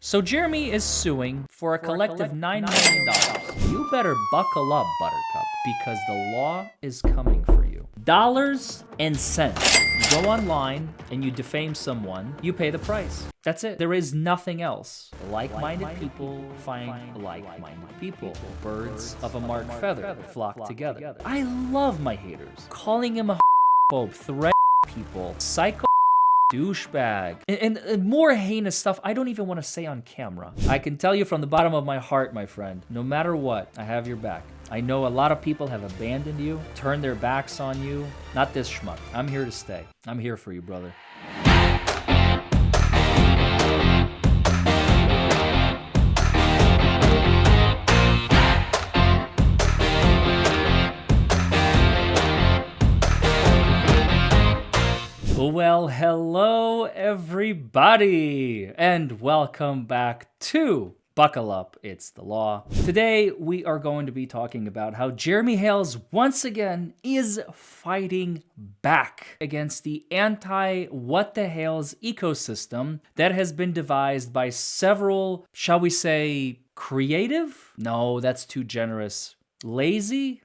So Jeremy is suing for a collective $9 million. You better buckle up, Buttercup, because the law is coming for you. Dollars and cents. You go online and you defame someone, you pay the price. That's it. There is nothing else. Like-minded people find like-minded people. Birds of a marked feather flock together. I love my haters. Calling him a phobe, threatening people, psycho douchebag, and more heinous stuff I don't even want to say on camera. I can tell you from the bottom of my heart, my friend, no matter what, I have your back. I know a lot of people have abandoned you, turned their backs on you. Not this schmuck. I'm here to stay. I'm here for you, brother. Well, hello everybody, and welcome back to Buckle Up, It's the Law. Today, we are going to be talking about how Jeremy Hales once again is fighting back against the anti-what-the-Hales ecosystem that has been devised by several, shall we say, creative? No, that's too generous. Lazy?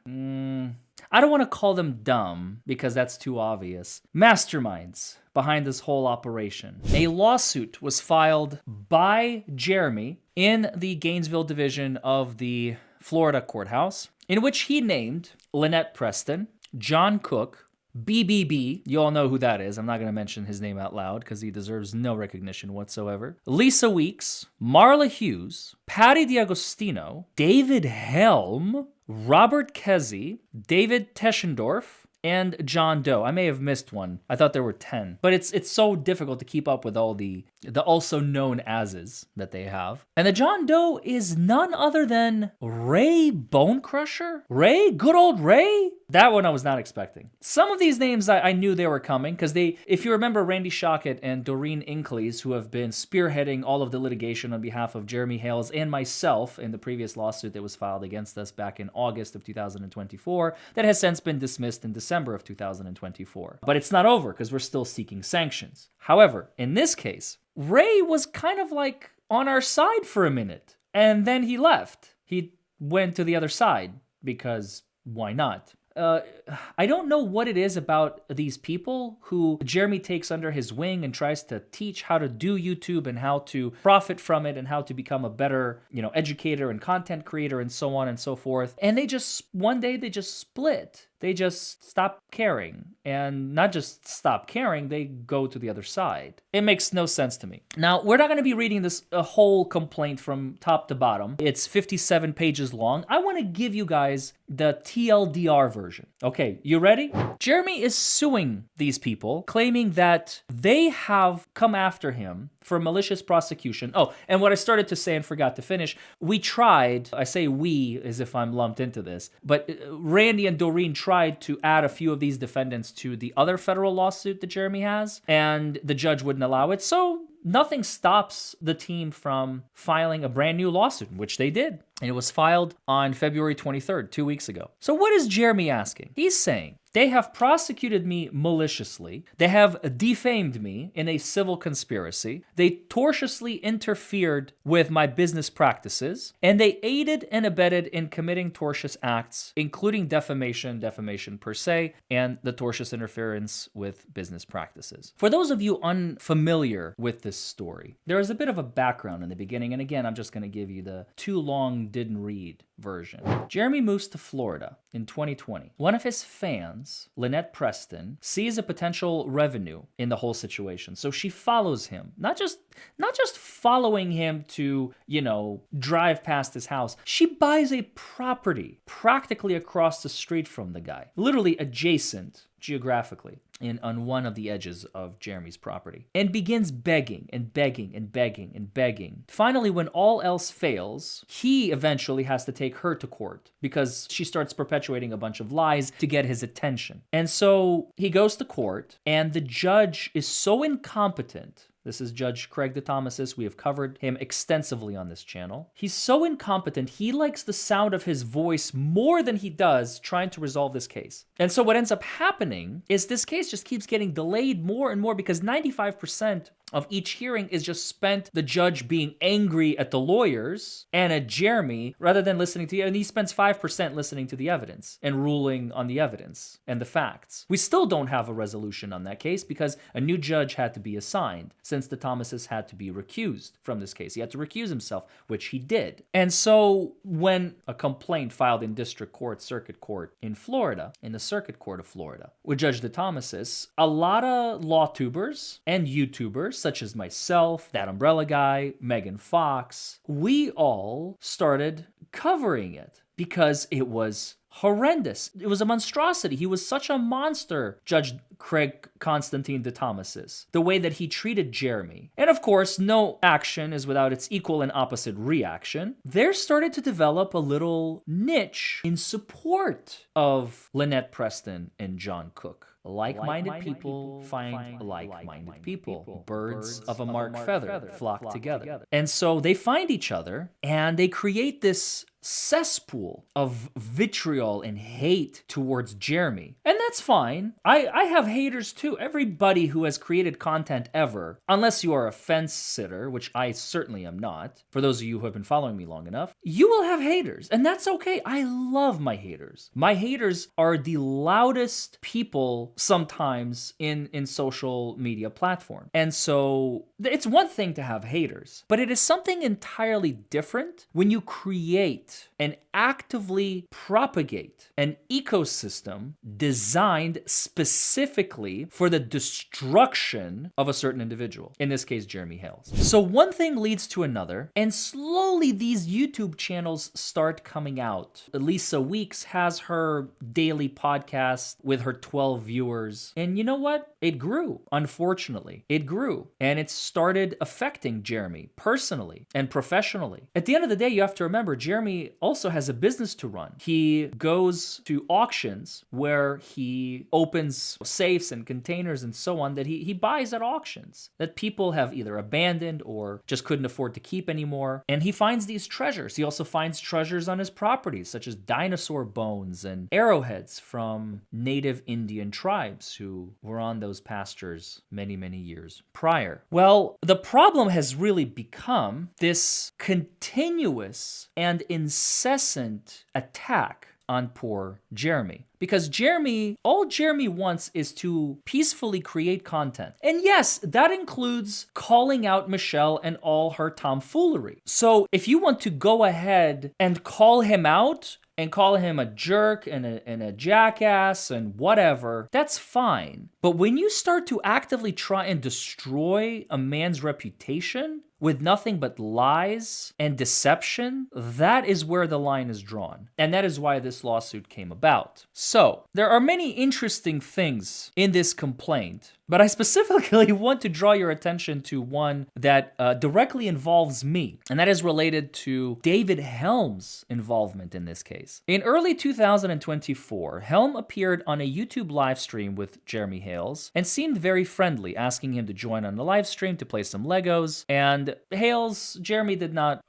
I don't want to call them dumb because that's too obvious. Masterminds behind this whole operation. A lawsuit was filed by Jeremy in the Gainesville division of the Florida courthouse, in which he named Lynette Preston, John Cook, BBB, you all know who that is. I'm not going to mention his name out loud because he deserves no recognition whatsoever. Lisa Weeks, Marla Hughes, Patty D'Agostino, David HELM, Robert Kesey, David Teschendorf, and John Doe. I may have missed one. I thought there were 10. But it's so difficult to keep up with all the also known ases that they have. And the John Doe is none other than Ray Bonecrusher? Ray? Good old Ray? That one I was not expecting. Some of these names I knew they were coming because if you remember Randy Shockett and Doreen Inclease, who have been spearheading all of the litigation on behalf of Jeremy Hales and myself in the previous lawsuit that was filed against us back in August of 2024, that has since been dismissed in December of 2024. But it's not over because we're still seeking sanctions. However, in this case, Ray was kind of like on our side for a minute, and then he left. He went to the other side because why not? I don't know what it is about these people who Jeremy takes under his wing and tries to teach how to do YouTube and how to profit from it and how to become a better, educator and content creator and so on and so forth. And one day they just split. They just stop caring. And not just stop caring, they go to the other side. It makes no sense to me. Now, we're not going to be reading this whole complaint from top to bottom. It's 57 pages long. I want to give you guys the TLDR version. Okay, you ready? Jeremy is suing these people, claiming that they have come after him for malicious prosecution. Oh, and what I started to say and forgot to finish, we tried, I say we as if I'm lumped into this, but Randy and Doreen tried to add a few of these defendants to the other federal lawsuit that Jeremy has, and the judge wouldn't allow it. So nothing stops the team from filing a brand new lawsuit, which they did. And it was filed on February 23rd, 2 weeks ago. So what is Jeremy asking? He's saying, they have prosecuted me maliciously. They have defamed me in a civil conspiracy. They tortiously interfered with my business practices, and they aided and abetted in committing tortious acts, including defamation per se, and the tortious interference with business practices. For those of you unfamiliar with this story, there is a bit of a background in the beginning, and again, I'm just going to give you the too long didn't read version. Jeremy moves to Florida in 2020. One of his fans, Lynette Preston, sees a potential revenue in the whole situation. So she follows him, not just following him to, drive past his house. She buys a property practically across the street from the guy, literally adjacent geographically on one of the edges of Jeremy's property, and begins begging and begging and begging and begging. Finally, when all else fails, he eventually has to take her to court because she starts perpetuating a bunch of lies to get his attention. And so he goes to court, and the judge is so incompetent. This is Judge Craig DeThomasis. We have covered him extensively on this channel. He's so incompetent, he likes the sound of his voice more than he does trying to resolve this case. And so what ends up happening is this case just keeps getting delayed more and more because 95% of each hearing is just spent the judge being angry at the lawyers and at Jeremy rather than listening to you. And he spends 5% listening to the evidence and ruling on the evidence and the facts. We still don't have a resolution on that case because a new judge had to be assigned since the Thomases had to be recused from this case. He had to recuse himself, which he did. And so when a complaint filed in district court, circuit court in Florida, in the circuit court of Florida, with Judge the Thomases, a lot of law tubers and YouTubers, such as myself, That Umbrella Guy, Megan Fox, we all started covering it because it was horrendous. It was a monstrosity. He was such a monster, Judge Craig Constantine de Thomases, the way that he treated Jeremy. And of course, no action is without its equal and opposite reaction. There started to develop a little niche in support of Lynette Preston and John Cook. Like-minded people find like-minded people. Birds of a marked feather flock together. And so they find each other and they create this cesspool of vitriol and hate towards Jeremy. And that's fine. I have haters too. Everybody who has created content ever, unless you are a fence sitter, which I certainly am not, for those of you who have been following me long enough, you will have haters. And that's okay. I love my haters. My haters are the loudest people sometimes in social media platform. And so it's one thing to have haters, but it is something entirely different when you create and actively propagate an ecosystem designed specifically for the destruction of a certain individual, in this case, Jeremy Hales. So one thing leads to another, and slowly these YouTube channels start coming out. Lisa Weeks has her daily podcast with her 12 viewers, and you know what? It grew, unfortunately. It grew, and it started affecting Jeremy personally and professionally. At the end of the day, you have to remember, Jeremy also has a business to run. He goes to auctions where he opens safes and containers and so on that he buys at auctions that people have either abandoned or just couldn't afford to keep anymore. And he finds these treasures. He also finds treasures on his properties, such as dinosaur bones and arrowheads from native Indian tribes who were on those pastures many, many years prior. Well, the problem has really become this continuous and incessant attack on poor Jeremy. Because all Jeremy wants is to peacefully create content. And yes, that includes calling out Michelle and all her tomfoolery. So if you want to go ahead and call him out, and call him a jerk and a jackass and whatever, that's fine. But when you start to actively try and destroy a man's reputation with nothing but lies and deception, that is where the line is drawn. And that is why this lawsuit came about. So, there are many interesting things in this complaint, but I specifically want to draw your attention to one that directly involves me, and that is related to David HELM's involvement in this case. In early 2024, HELM appeared on a YouTube live stream with Jeremy Hales and seemed very friendly, asking him to join on the live stream to play some Legos, and Jeremy did not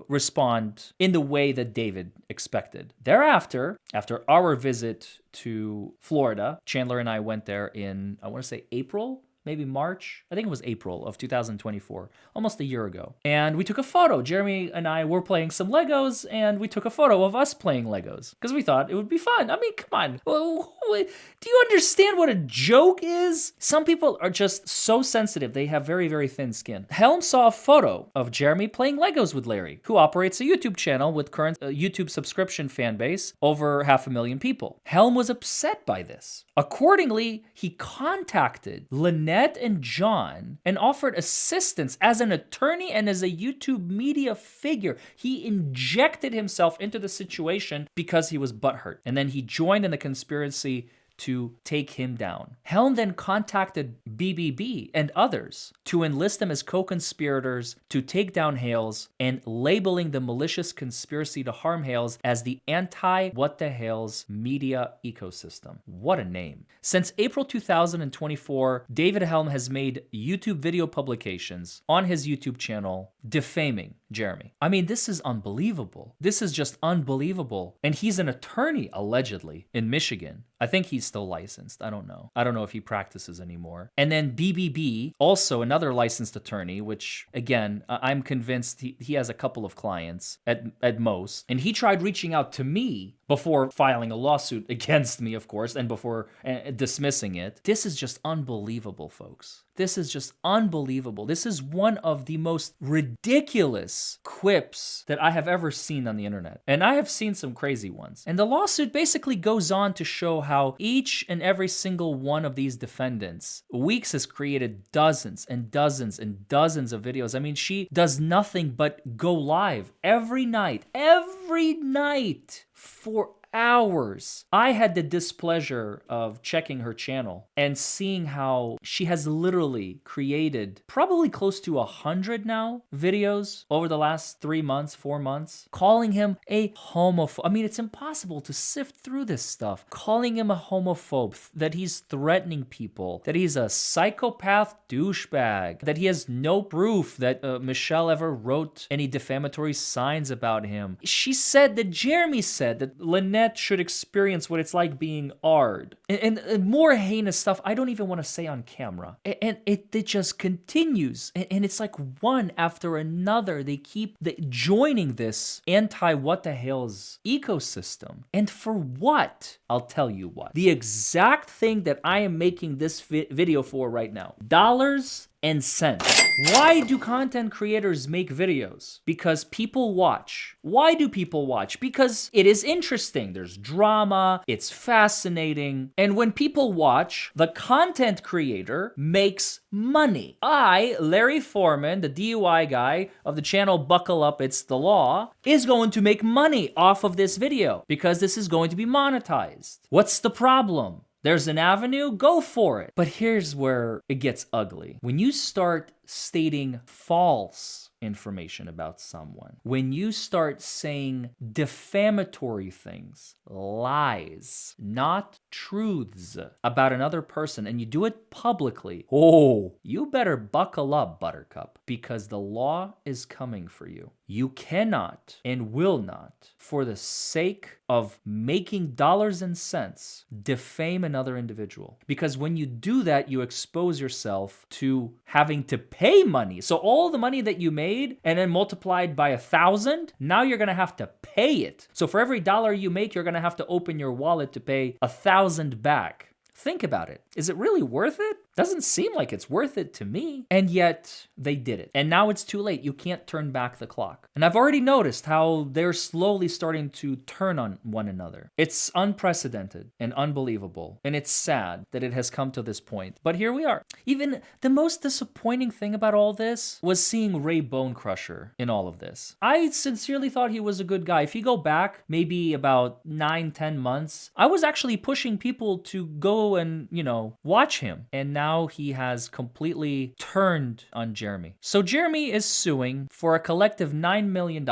respond in the way that David expected. Thereafter, after our visit to Florida, Chandler and I went there in, I want to say April, maybe March. I think it was April of 2024, almost a year ago. And we took a photo. Jeremy and I were playing some Legos, and we took a photo of us playing Legos because we thought it would be fun. I mean, come on. Do you understand what a joke is? Some people are just so sensitive. They have very, very thin skin. Helm saw a photo of Jeremy playing Legos with Larry, who operates a YouTube channel with current YouTube subscription fan base over 500,000 people. Helm was upset by this. Accordingly, he contacted Lynette and John and offered assistance as an attorney and as a YouTube media figure. He injected himself into the situation because he was butthurt. And then he joined in the conspiracy to take him down. Helm then contacted BBB and others to enlist them as co-conspirators to take down Hales and labeling the malicious conspiracy to harm Hales as the anti-What the Hales media ecosystem. What a name. Since April 2024, David Helm has made YouTube video publications on his YouTube channel defaming Jeremy. I mean, this is unbelievable. This is just unbelievable. And he's an attorney, allegedly, in Michigan. I think he's still licensed. I don't know. I don't know if he practices anymore. And then BBB, also another licensed attorney, which, again, I'm convinced he has a couple of clients at most. And he tried reaching out to me before filing a lawsuit against me, of course, and before dismissing it. This is just unbelievable, folks. This is just unbelievable. This is one of the most ridiculous quips that I have ever seen on the internet. And I have seen some crazy ones. And the lawsuit basically goes on to show how each and every single one of these defendants, Weeks has created dozens and dozens and dozens of videos. I mean, she does nothing but go live every night for hours. I had the displeasure of checking her channel and seeing how she has literally created probably close to 100 now videos over the last 3 months, 4 months, calling him a homophobe. I mean, it's impossible to sift through this stuff. Calling him a homophobe, that he's threatening people, that he's a psychopath douchebag, that he has no proof that Michelle ever wrote any defamatory signs about him. She said that Jeremy said that Lynette should experience what it's like being AR'd. And more heinous stuff I don't even want to say on camera. And it just continues. And it's like one after another. They keep joining this anti-what the hell's ecosystem. And for what? I'll tell you what. The exact thing that I am making this video for right now. Dollars and cents. Why do content creators make videos? Because people watch. Why do people watch? Because it is interesting. There's drama. It's fascinating. And when people watch, the content creator makes money. I, Larry Forman, the DUI guy of the channel Buckle Up, It's the Law, is going to make money off of this video because this is going to be monetized. What's the problem? There's an avenue, go for it. But here's where it gets ugly. When you start stating false information about someone, when you start saying defamatory things, lies, not truths about another person, and you do it publicly, oh, you better buckle up, Buttercup, because the law is coming for you. You cannot and will not, for the sake of making dollars and cents, defame another individual. Because when you do that, you expose yourself to having to pay money. So all the money that you made and then multiplied by 1,000, now you're gonna have to pay it. So for every dollar you make, you're gonna have to open your wallet to pay 1,000 back. Think about it. Is it really worth it? Doesn't seem like it's worth it to me. And yet they did it. And now it's too late. You can't turn back the clock. And I've already noticed how they're slowly starting to turn on one another. It's unprecedented and unbelievable. And it's sad that it has come to this point. But here we are. Even the most disappointing thing about all this was seeing Ray Bonecrusher in all of this. I sincerely thought he was a good guy. If you go back maybe about 9-10 months, I was actually pushing people to go and, watch him. And now he has completely turned on Jeremy. So Jeremy is suing for a collective $9 million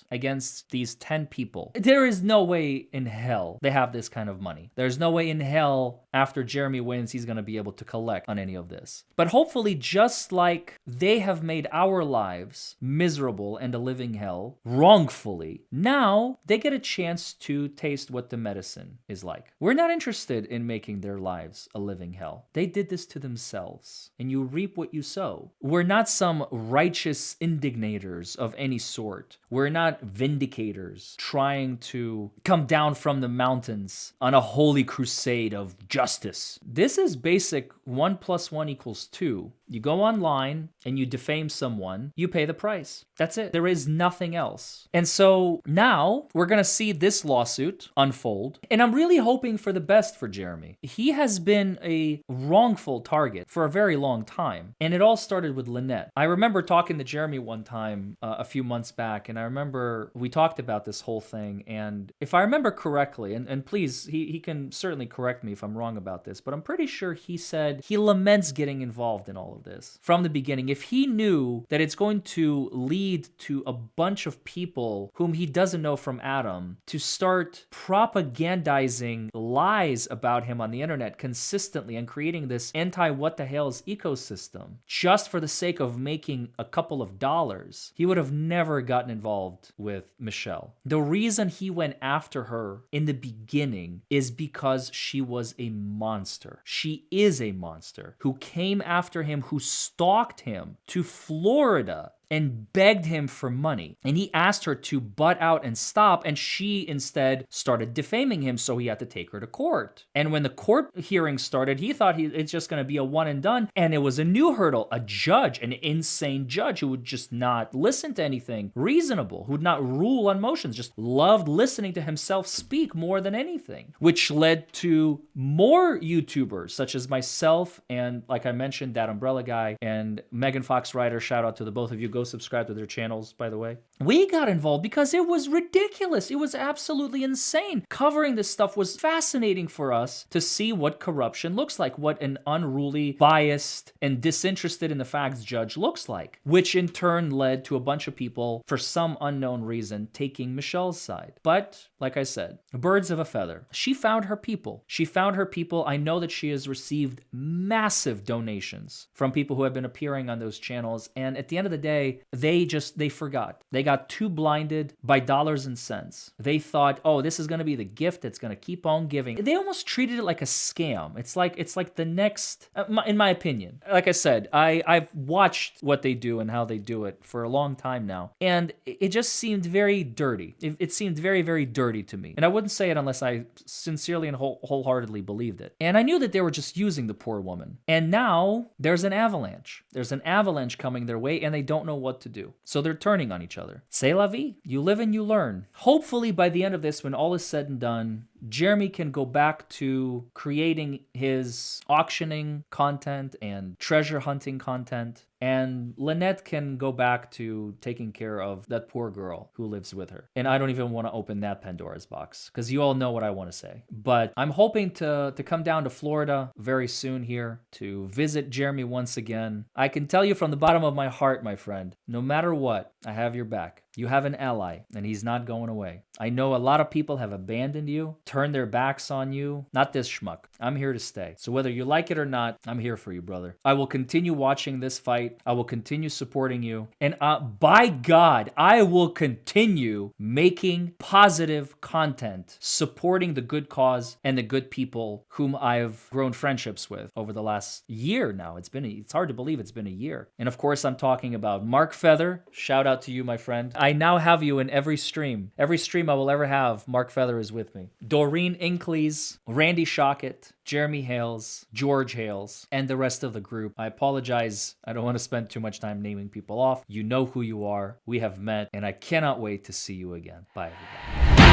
against these 10 people. There is no way in hell they have this kind of money. There's no way in hell after Jeremy wins, he's going to be able to collect on any of this. But hopefully, just like they have made our lives miserable and a living hell wrongfully, now they get a chance to taste what the medicine is like. We're not interested in making their lives a living hell. They did this to themselves, and you reap what you sow. We're not some righteous indignators of any sort. We're not vindicators trying to come down from the mountains on a holy crusade of justice. This is basic 1 + 1 = 2. You go online and you defame someone, you pay the price. That's it. There is nothing else. And so now we're going to see this lawsuit unfold. And I'm really hoping for the best for Jeremy. He has been a wrongful target for a very long time. And it all started with Lynette. I remember talking to Jeremy one time a few months back, and I remember we talked about this whole thing. And if I remember correctly, and please, he can certainly correct me if I'm wrong about this, but I'm pretty sure he said he laments getting involved in all of handle this from the beginning, if he knew that it's going to lead to a bunch of people whom he doesn't know from Adam to start propagandizing lies about him on the internet consistently and creating this anti-what the hell's ecosystem just for the sake of making a couple of dollars, he would have never gotten involved with Michelle. The reason he went after her in the beginning is because she was a monster. She is a monster who came after him, who stalked him to Florida and begged him for money. And he asked her to butt out and stop, and she instead started defaming him, so he had to take her to court. And when the court hearing started, he thought it's just going to be a one and done, and it was a new hurdle, a judge, an insane judge who would just not listen to anything reasonable, who would not rule on motions, just loved listening to himself speak more than anything, which led to more YouTubers, such as myself and, like I mentioned, that Umbrella Guy and Megan Fox Ryder. Shout out to the both of you. Go subscribe to their channels, by the way. We got involved because it was ridiculous. It was absolutely insane. Covering this stuff was fascinating for us to see what corruption looks like, what an unruly, biased, and disinterested in the facts judge looks like, which in turn led to a bunch of people, for some unknown reason, taking Michelle's side. But, like I said, birds of a feather. She found her people. She found her people. I know that she has received massive donations from people who have been appearing on those channels, and at the end of the day, they forgot. They got too blinded by dollars and cents. They thought, oh, this is going to be the gift that's going to keep on giving. They almost treated it like a scam. It's like the next, in my opinion. Like I said, I've watched what they do and how they do it for a long time now, and it just seemed very dirty. It seemed very, very dirty to me. And I wouldn't say it unless I sincerely and wholeheartedly believed it. And I knew that they were just using the poor woman. And now there's an avalanche. There's an avalanche coming their way, and they don't know what to do. So they're turning on each other. C'est la vie. You live and you learn. Hopefully by the end of this, when all is said and done, Jeremy can go back to creating his auctioning content and treasure hunting content, and Lynette can go back to taking care of that poor girl who lives with her. And I don't even want to open that Pandora's box, because you all know what I want to say. But I'm hoping to come down to Florida very soon here to visit Jeremy once again. I can tell you from the bottom of my heart, my friend, no matter what, I have your back. You have an ally, and he's not going away. I know a lot of people have abandoned you, turned their backs on you. Not this schmuck. I'm here to stay. So whether you like it or not, I'm here for you, brother. I will continue watching this fight. I will continue supporting you. And by God, I will continue making positive content, supporting the good cause and the good people whom I've grown friendships with over the last year now. It's hard to believe it's been a year. And of course, I'm talking about Mark Feather. Shout out to you, my friend. I now have you in every stream. Every stream I will ever have, Mark Feather is with me. Doreen Inkleys, Randy Shockett, Jeremy Hales, George Hales, and the rest of the group. I apologize. I don't want to spend too much time naming people off. You know who you are. We have met, and I cannot wait to see you again. Bye, everybody.